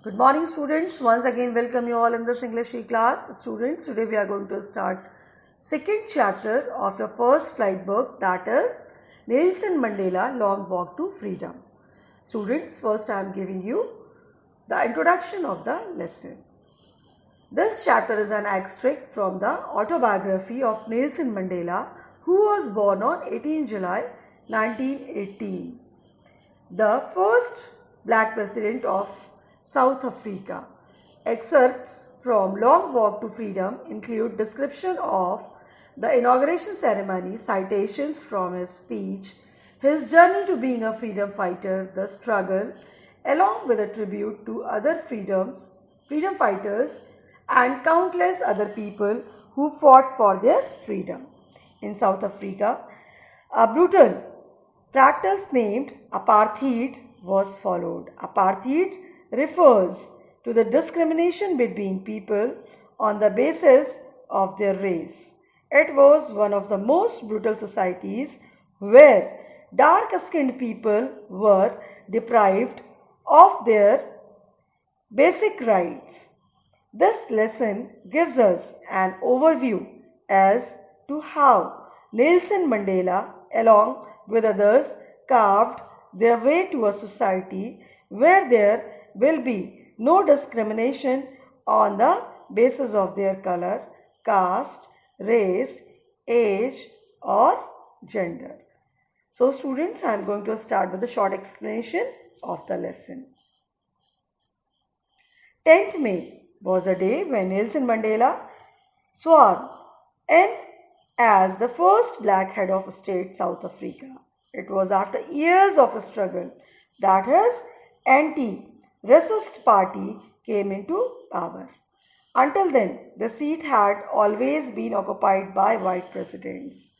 Good morning students, once again welcome you all in this English class. Students, today we are going to start second chapter of your first flight book, that is Nelson Mandela Long Walk to Freedom. Students, first I am giving you the introduction of the lesson. This chapter is an extract from the autobiography of Nelson Mandela, who was born on 18 July 1918, the first black president of South Africa. Excerpts from Long Walk to Freedom include description of the inauguration ceremony, citations from his speech, his journey to being a freedom fighter, the struggle, along with a tribute to other freedom fighters and countless other people who fought for their freedom. In South Africa, a brutal practice named apartheid was followed. Apartheid refers to the discrimination between people on the basis of their race. It was one of the most brutal societies where dark-skinned people were deprived of their basic rights. This lesson gives us an overview as to how Nelson Mandela, along with others, carved their way to a society where there will be no discrimination on the basis of their color, caste, race, age or gender. So students, I am going to start with a short explanation of the lesson. 10th May was a day when Nelson Mandela swore in as the first black head of state South Africa. It was after years of a struggle that his anti-racist party came into power. Until then, the seat had always been occupied by white presidents.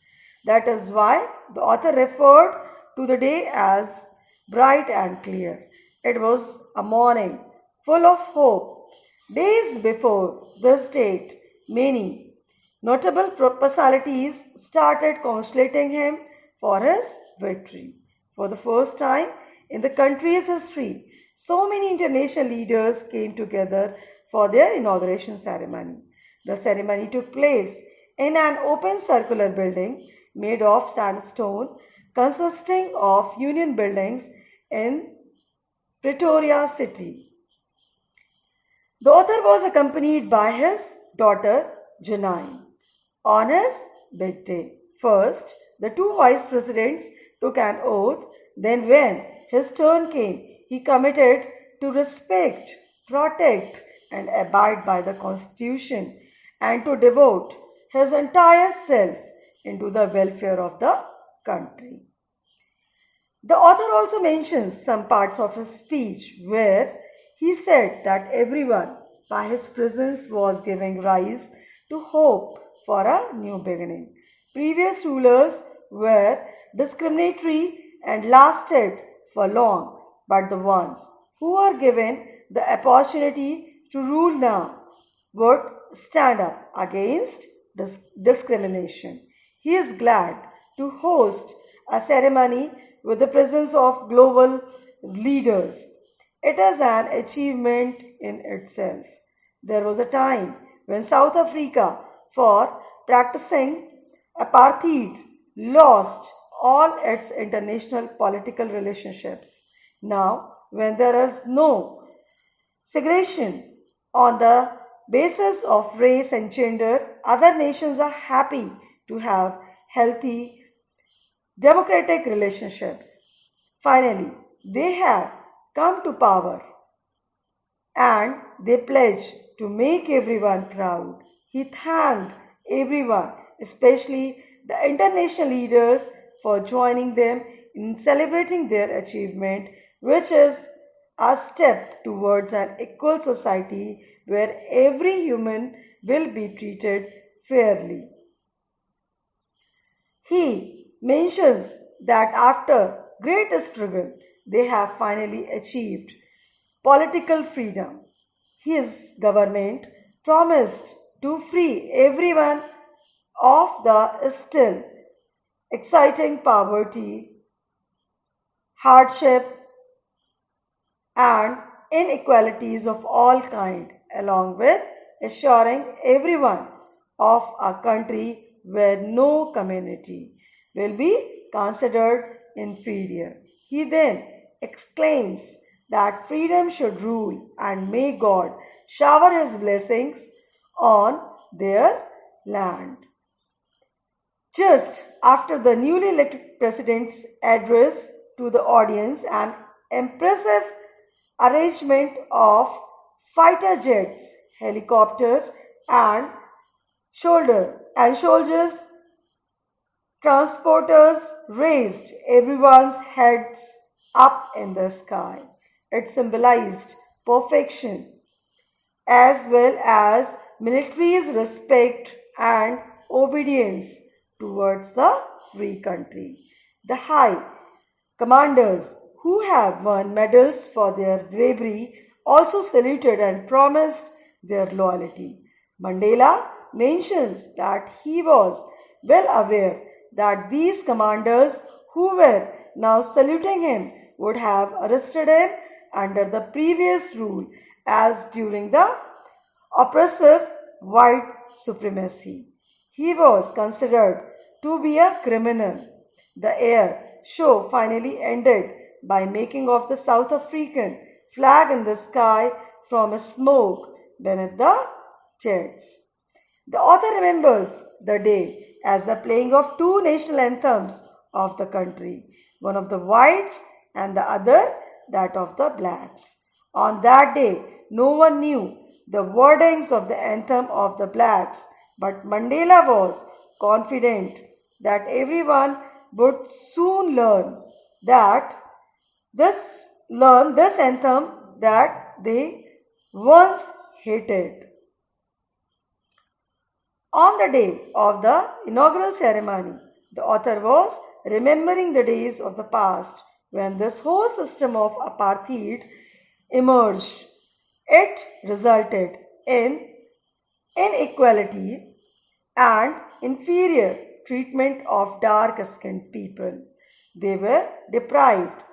That is why the author referred to the day as bright and clear. It was a morning full of hope. Days before this date, many notable personalities started congratulating him for his victory. For the first time in the country's history, so many international leaders came together for their inauguration ceremony. The ceremony took place in an open circular building made of sandstone consisting of union buildings in Pretoria city. The author was accompanied by his daughter Janine on his big day. First, the two vice presidents took an oath. Then when his turn came, he committed to respect, protect and abide by the Constitution and to devote his entire self into the welfare of the country. The author also mentions some parts of his speech where he said that everyone by his presence was giving rise to hope for a new beginning. Previous rulers were discriminatory and lasted for long, but the ones who are given the opportunity to rule now would stand up against discrimination. He is glad to host a ceremony with the presence of global leaders. It is an achievement in itself. There was a time when South Africa, for practicing apartheid, lost all its international political relationships. Now, when there is no segregation on the basis of race and gender, other nations are happy to have healthy democratic relationships. Finally, they have come to power and they pledge to make everyone proud. He thanked everyone, especially the international leaders, for joining them in celebrating their achievement, which is a step towards an equal society where every human will be treated fairly. He mentions that after great struggle, they have finally achieved political freedom. His government promised to free everyone of the still exciting poverty, hardship, and inequalities of all kind, along with assuring everyone of a country where no community will be considered inferior. He then exclaims that freedom should rule and may God shower his blessings on their land. Just after the newly elected president's address to the audience, an impressive arrangement of fighter jets, helicopters, and soldiers transporters raised everyone's heads up in the sky. It symbolized perfection as well as military's respect and obedience towards the free country. The high commanders who have won medals for their bravery also saluted and promised their loyalty. Mandela mentions that he was well aware that these commanders who were now saluting him would have arrested him under the previous rule as during the oppressive white supremacy. He was considered to be a criminal. The air show finally ended by making of the South African flag in the sky from a smoke beneath the jets. The author remembers the day as the playing of two national anthems of the country, one of the whites and the other that of the blacks. On that day, no one knew the wordings of the anthem of the blacks, but Mandela was confident that everyone would soon learn this anthem that they once hated. On the day of the inaugural ceremony, the author was remembering the days of the past when this whole system of apartheid emerged. It resulted in inequality and inferior treatment of dark-skinned people. They were deprived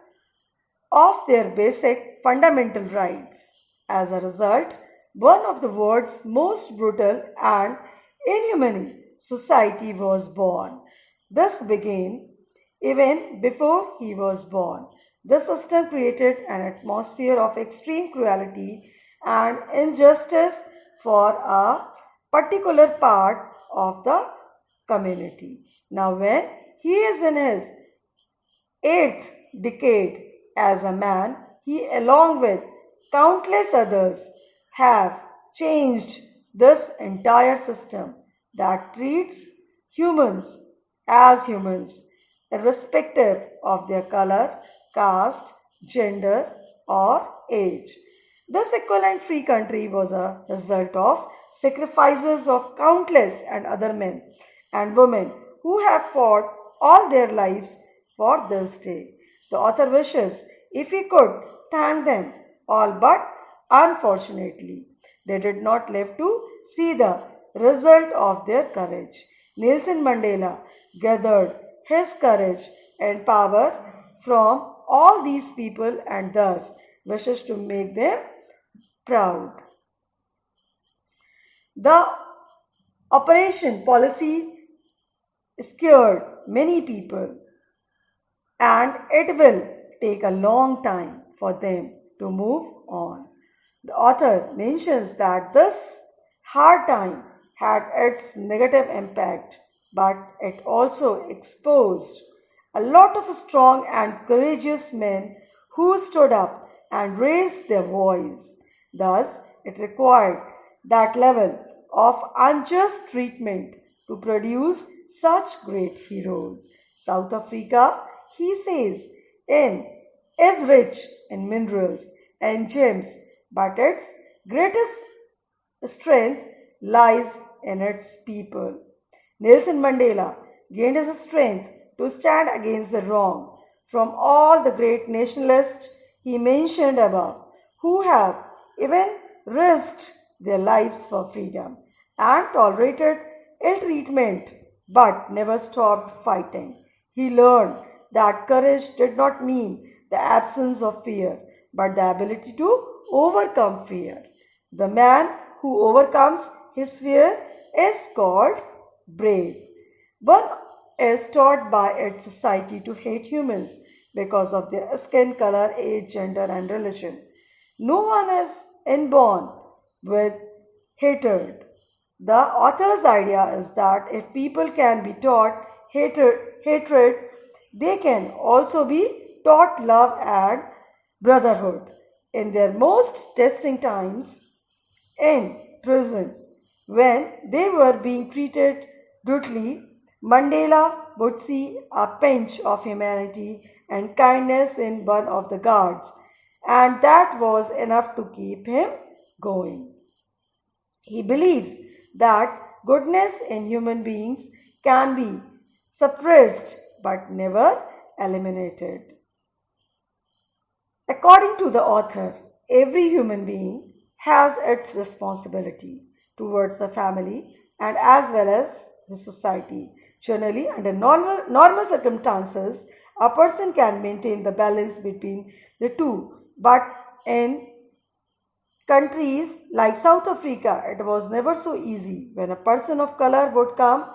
of their basic fundamental rights. As a result, one of the world's most brutal and inhumane society was born. This began even before he was born. The system created an atmosphere of extreme cruelty and injustice for a particular part of the community. Now, when he is in his eighth decade as a man, he, along with countless others, have changed this entire system that treats humans as humans, irrespective of their color, caste, gender, or age. This equal and free country was a result of sacrifices of countless and other men and women who have fought all their lives for this day. The author wishes, if he could, thank them all, but unfortunately, they did not live to see the result of their courage. Nelson Mandela gathered his courage and power from all these people and thus wishes to make them proud. The operation policy scared many people, and it will take a long time for them to move on. The author mentions that this hard time had its negative impact, but it also exposed a lot of strong and courageous men who stood up and raised their voice. Thus, it required that level of unjust treatment to produce such great heroes. South Africa, he says, is rich in minerals and gems, but its greatest strength lies in its people. Nelson Mandela gained his strength to stand against the wrong from all the great nationalists he mentioned above, who have even risked their lives for freedom and tolerated ill treatment but never stopped fighting. He learned that courage did not mean the absence of fear, but the ability to overcome fear. The man who overcomes his fear is called brave. One is taught by its society to hate humans because of their skin color, age, gender, and religion. No one is inborn with hatred. The author's idea is that if people can be taught hatred, they can also be taught love and brotherhood. In their most testing times in prison, when they were being treated brutally, Mandela would see a pinch of humanity and kindness in one of the guards, and that was enough to keep him going. He believes that goodness in human beings can be suppressed but never eliminated. According to the author, every human being has its responsibility towards the family and as well as the society. Generally, under normal circumstances, a person can maintain the balance between the two, but in countries like South Africa, it was never so easy. When a person of color would come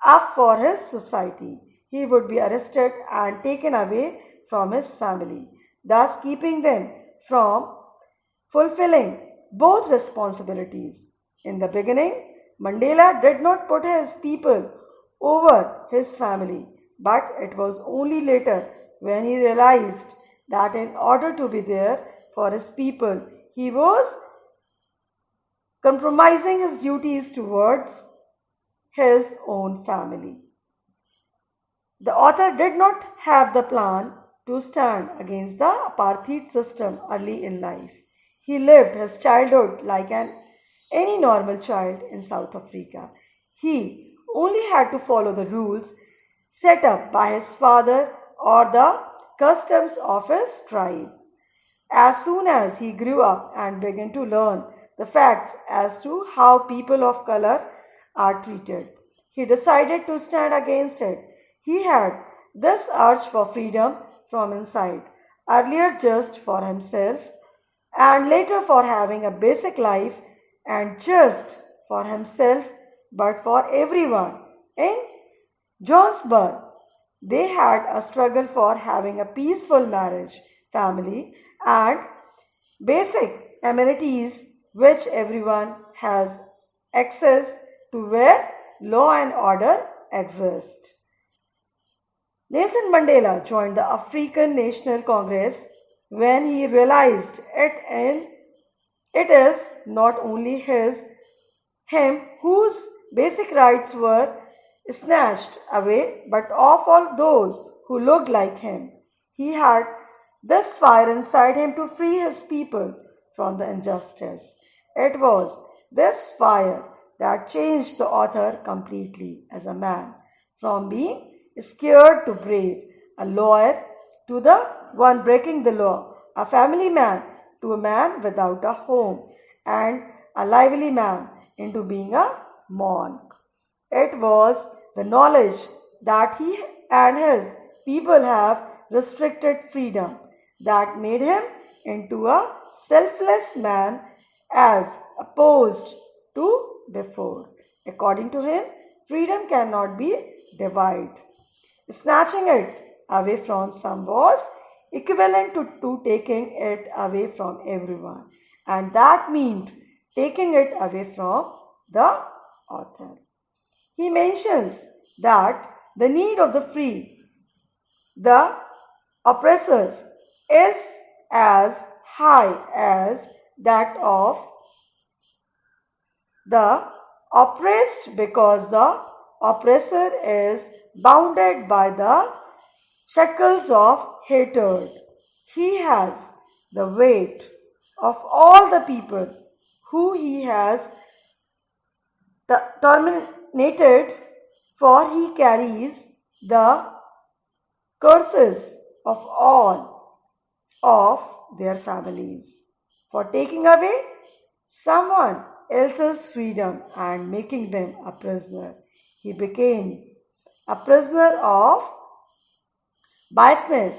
up for his society, he would be arrested and taken away from his family, thus keeping them from fulfilling both responsibilities. In the beginning, Mandela did not put his people over his family, but it was only later when he realized that in order to be there for his people, he was compromising his duties towards his own family. The author did not have the plan to stand against the apartheid system early in life. He lived his childhood like any normal child in South Africa. He only had to follow the rules set up by his father or the customs of his tribe. As soon as he grew up and began to learn the facts as to how people of color are treated, he decided to stand against it. He had this urge for freedom from inside, earlier just for himself and later for having a basic life, and just for himself but for everyone. In Johannesburg, they had a struggle for having a peaceful marriage, family, and basic amenities which everyone has access to where law and order exist. Nelson Mandela joined the African National Congress when he realized it is not only him whose basic rights were snatched away, but of all those who looked like him. He had this fire inside him to free his people from the injustice. It was this fire that changed the author completely as a man, from being scared to brave, a lawyer to the one breaking the law, a family man to a man without a home, and a lively man into being a monk. It was the knowledge that he and his people have restricted freedom that made him into a selfless man as opposed to before. According to him, freedom cannot be divided. Snatching it away from some was equivalent to taking it away from everyone, and that meant taking it away from the author. He mentions that the need of the free, the oppressor, is as high as that of the oppressed because the oppressor is bounded by the shackles of hatred. He has the weight of all the people who he has terminated, for he carries the curses of all of their families for taking away someone else's freedom and making them a prisoner. He became a prisoner of biasness.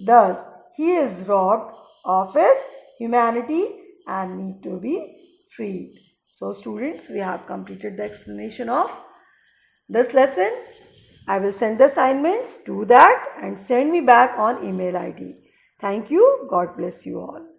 Thus, he is robbed of his humanity and need to be freed. So students, we have completed the explanation of this lesson. I will send the assignments, do that and send me back on email ID. Thank you. God bless you all.